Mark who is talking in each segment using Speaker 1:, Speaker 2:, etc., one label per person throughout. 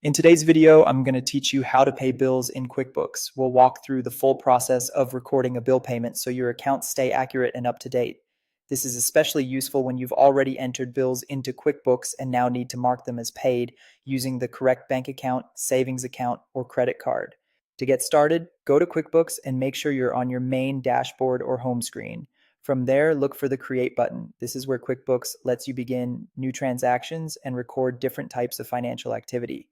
Speaker 1: In today's video, I'm going to teach you how to pay bills in QuickBooks. We'll walk through the full process of recording a bill payment so your accounts stay accurate and up to date. This is especially useful when you've already entered bills into QuickBooks and now need to mark them as paid using the correct bank account, savings account, or credit card. To get started, go to QuickBooks and make sure you're on your main dashboard or home screen. From there, look for the Create button. This is where QuickBooks lets you begin new transactions and record different types of financial activity.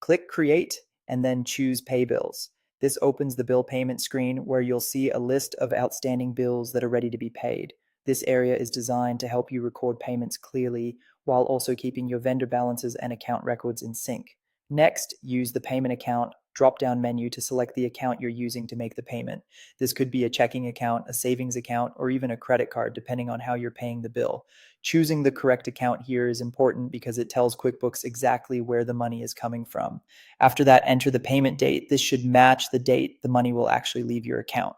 Speaker 1: Click Create and then choose Pay Bills. This opens the bill payment screen where you'll see a list of outstanding bills that are ready to be paid. This area is designed to help you record payments clearly while also keeping your vendor balances and account records in sync. Next, use the Payment Account drop-down menu to select the account you're using to make the payment. This could be a checking account, a savings account, or even a credit card, depending on how you're paying the bill. Choosing the correct account here is important because it tells QuickBooks exactly where the money is coming from. After that, enter the payment date. This should match the date the money will actually leave your account.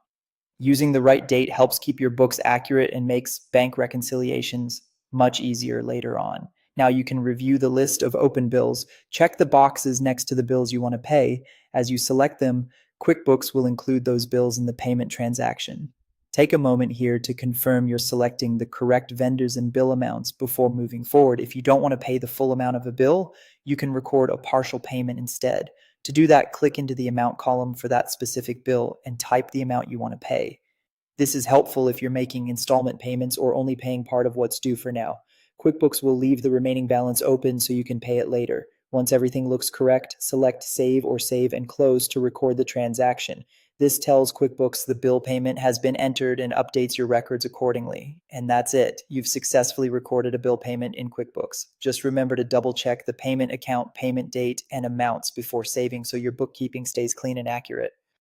Speaker 1: Using the right date helps keep your books accurate and makes bank reconciliations much easier later on. Now you can review the list of open bills. Check the boxes next to the bills you want to pay. As you select them, QuickBooks will include those bills in the payment transaction. Take a moment here to confirm you're selecting the correct vendors and bill amounts before moving forward. If you don't want to pay the full amount of a bill, you can record a partial payment instead. To do that, click into the amount column for that specific bill and type the amount you want to pay. This is helpful if you're making installment payments or only paying part of what's due for now. QuickBooks will leave the remaining balance open so you can pay it later. Once everything looks correct, select Save or Save and Close to record the transaction. This tells QuickBooks the bill payment has been entered and updates your records accordingly. And that's it. You've successfully recorded a bill payment in QuickBooks. Just remember to double check the payment account, payment date, and amounts before saving so your bookkeeping stays clean and accurate.